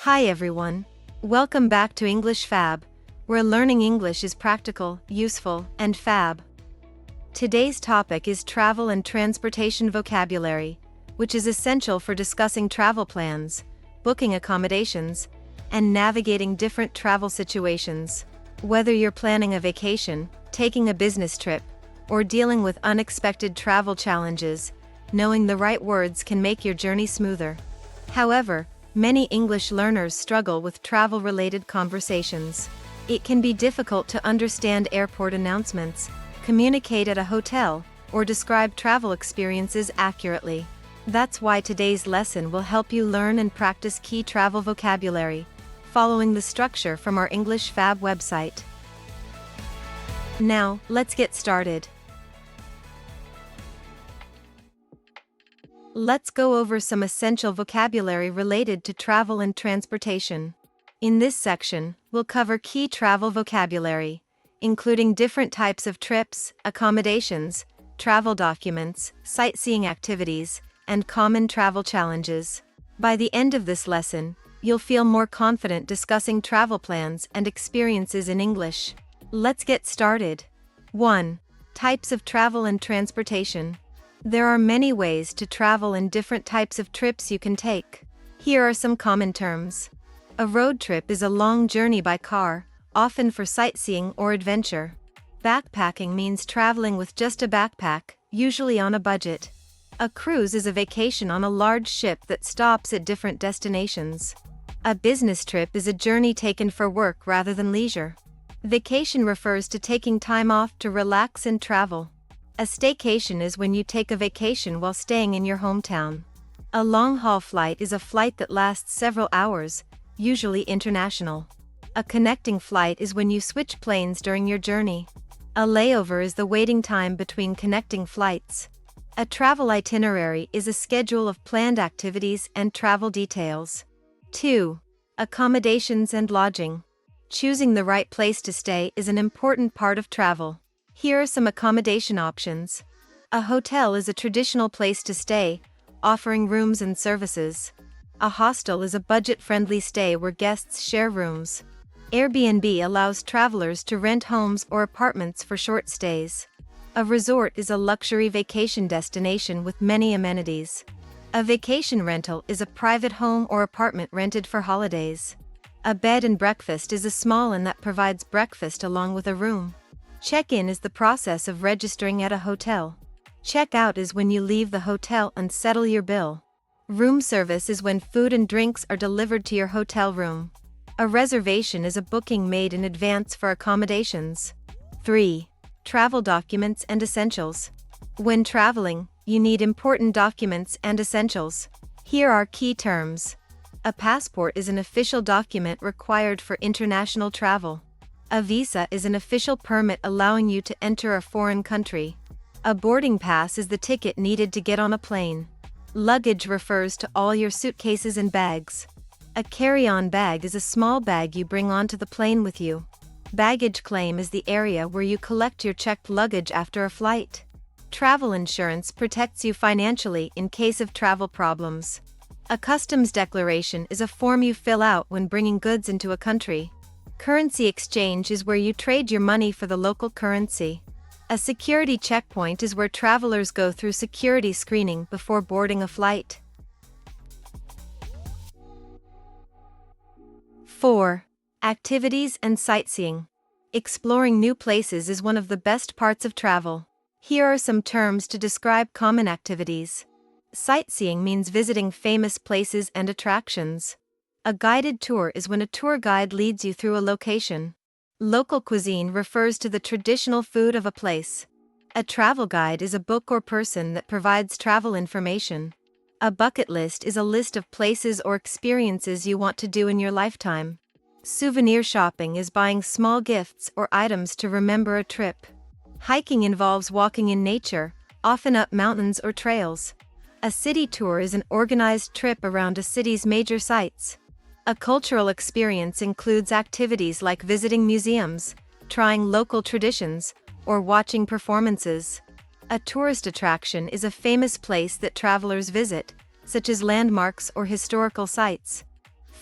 Hi everyone. Welcome back to English Fab, where learning English is practical, useful, and fab. Today's topic is travel and transportation vocabulary, which is essential for discussing travel plans, booking accommodations, and navigating different travel situations. Whether you're planning a vacation, taking a business trip, or dealing with unexpected travel challenges, knowing the right words can make your journey smoother. However, many English learners struggle with travel-related conversations. It can be difficult to understand airport announcements, communicate at a hotel, or describe travel experiences accurately. That's why today's lesson will help you learn and practice key travel vocabulary, following the structure from our English Fab website. Now, let's get started. Let's go over some essential vocabulary related to travel and transportation. In this section, we'll cover key travel vocabulary, including different types of trips, accommodations, travel documents, sightseeing activities, and common travel challenges. By the end of this lesson, you'll feel more confident discussing travel plans and experiences in English. Let's get started. 1. Types of travel and transportation. There are many ways to travel and different types of trips you can take. Here are some common terms. A road trip is a long journey by car, often for sightseeing or adventure. Backpacking means traveling with just a backpack, usually on a budget. A cruise is a vacation on a large ship that stops at different destinations. A business trip is a journey taken for work rather than leisure. Vacation refers to taking time off to relax and travel. A staycation is when you take a vacation while staying in your hometown. A long-haul flight is a flight that lasts several hours, usually international. A connecting flight is when you switch planes during your journey. A layover is the waiting time between connecting flights. A travel itinerary is a schedule of planned activities and travel details. 2. Accommodations and lodging. Choosing the right place to stay is an important part of travel. Here are some accommodation options. A hotel is a traditional place to stay, offering rooms and services. A hostel is a budget-friendly stay where guests share rooms. Airbnb allows travelers to rent homes or apartments for short stays. A resort is a luxury vacation destination with many amenities. A vacation rental is a private home or apartment rented for holidays. A bed and breakfast is a small inn that provides breakfast along with a room. Check-in is the process of registering at a hotel. Check-out is when you leave the hotel and settle your bill. Room service is when food and drinks are delivered to your hotel room. A reservation is a booking made in advance for accommodations. 3. Travel documents and essentials. When traveling, you need important documents and essentials. Here are key terms. A passport is an official document required for international travel. A visa is an official permit allowing you to enter a foreign country. A boarding pass is the ticket needed to get on a plane. Luggage refers to all your suitcases and bags. A carry-on bag is a small bag you bring onto the plane with you. Baggage claim is the area where you collect your checked luggage after a flight. Travel insurance protects you financially in case of travel problems. A customs declaration is a form you fill out when bringing goods into a country. Currency exchange is where you trade your money for the local currency. A security checkpoint is where travelers go through security screening before boarding a flight. 4. Activities and sightseeing. Exploring new places is one of the best parts of travel. Here are some terms to describe common activities. Sightseeing means visiting famous places and attractions. A guided tour is when a tour guide leads you through a location. Local cuisine refers to the traditional food of a place. A travel guide is a book or person that provides travel information. A bucket list is a list of places or experiences you want to do in your lifetime. Souvenir shopping is buying small gifts or items to remember a trip. Hiking involves walking in nature, often up mountains or trails. A city tour is an organized trip around a city's major sites. A cultural experience includes activities like visiting museums, trying local traditions, or watching performances. A tourist attraction is a famous place that travelers visit, such as landmarks or historical sites.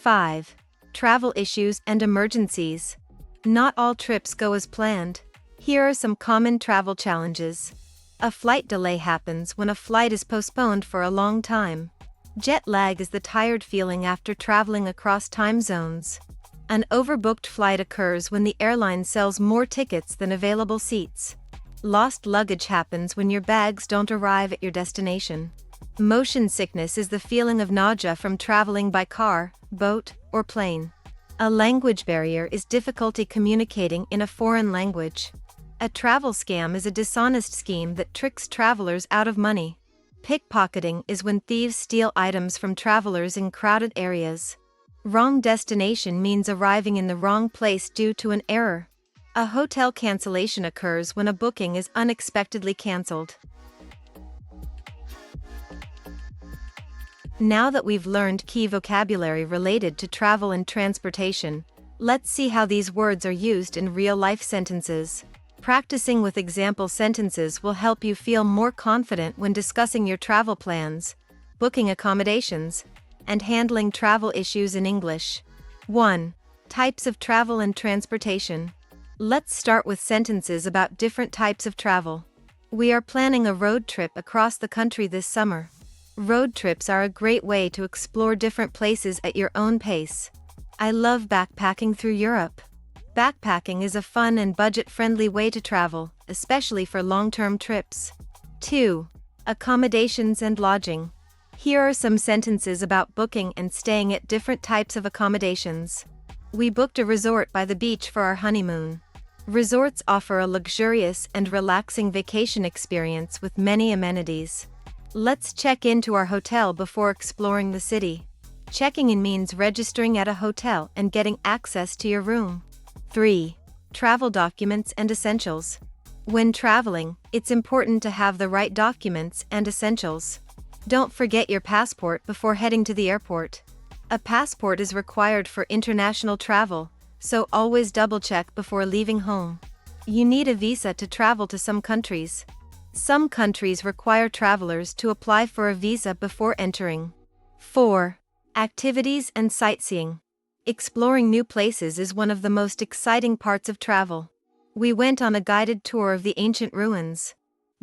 5. Travel issues and emergencies. Not all trips go as planned. Here are some common travel challenges. A flight delay happens when a flight is postponed for a long time. Jet lag is the tired feeling after traveling across time zones. An overbooked flight occurs when the airline sells more tickets than available seats. Lost luggage happens when your bags don't arrive at your destination. Motion sickness is the feeling of nausea from traveling by car, boat, or plane. A language barrier is difficulty communicating in a foreign language. A travel scam is a dishonest scheme that tricks travelers out of money. Pickpocketing is when thieves steal items from travelers in crowded areas. Wrong destination means arriving in the wrong place due to an error. A hotel cancellation occurs when a booking is unexpectedly cancelled. Now that we've learned key vocabulary related to travel and transportation, let's see how these words are used in real-life sentences. Practicing with example sentences will help you feel more confident when discussing your travel plans, booking accommodations, and handling travel issues in English. 1. Types of travel and transportation. Let's start with sentences about different types of travel. We are planning a road trip across the country this summer. Road trips are a great way to explore different places at your own pace. I love backpacking through Europe. Backpacking is a fun and budget-friendly way to travel, especially for long-term trips. 2. Accommodations and lodging. Here are some sentences about booking and staying at different types of accommodations. We booked a resort by the beach for our honeymoon. Resorts offer a luxurious and relaxing vacation experience with many amenities. Let's check into our hotel before exploring the city. Checking in means registering at a hotel and getting access to your room. 3. Travel documents and essentials. When traveling, it's important to have the right documents and essentials. Don't forget your passport before heading to the airport. A passport is required for international travel, so always double-check before leaving home. You need a visa to travel to some countries. Some countries require travelers to apply for a visa before entering. 4. Activities and sightseeing. Exploring new places is one of the most exciting parts of travel. We went on a guided tour of the ancient ruins.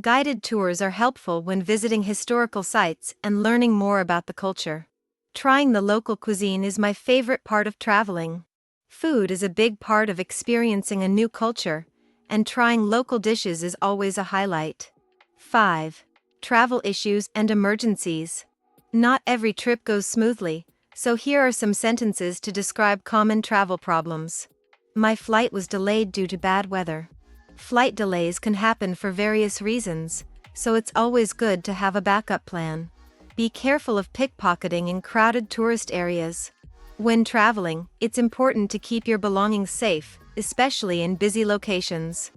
Guided tours are helpful when visiting historical sites and learning more about the culture. Trying the local cuisine is my favorite part of traveling. Food is a big part of experiencing a new culture, and trying local dishes is always a highlight. 5. Travel issues and emergencies. Not every trip goes smoothly, so here are some sentences to describe common travel problems. My flight was delayed due to bad weather. Flight delays can happen for various reasons, so it's always good to have a backup plan. Be careful of pickpocketing in crowded tourist areas. When traveling, it's important to keep your belongings safe, especially in busy locations.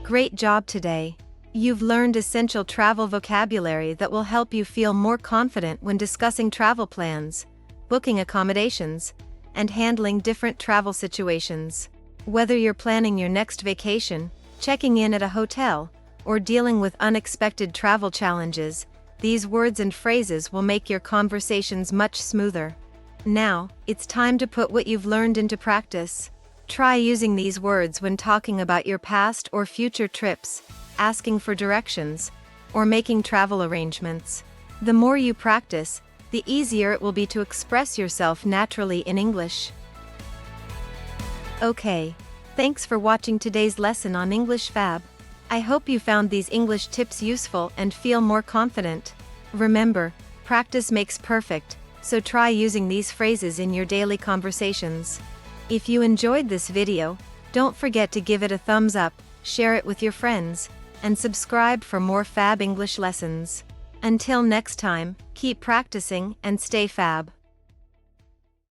Great job today! You've learned essential travel vocabulary that will help you feel more confident when discussing travel plans, booking accommodations, and handling different travel situations. Whether you're planning your next vacation, checking in at a hotel, or dealing with unexpected travel challenges, these words and phrases will make your conversations much smoother. Now, it's time to put what you've learned into practice. Try using these words when talking about your past or future trips, asking for directions, or making travel arrangements. The more you practice, the easier it will be to express yourself naturally in English. Okay, thanks for watching today's lesson on English Fab. I hope you found these English tips useful and feel more confident. Remember, practice makes perfect, so try using these phrases in your daily conversations. If you enjoyed this video, don't forget to give it a thumbs up, share it with your friends, and subscribe for more Fab English lessons. Until next time, keep practicing and stay fab.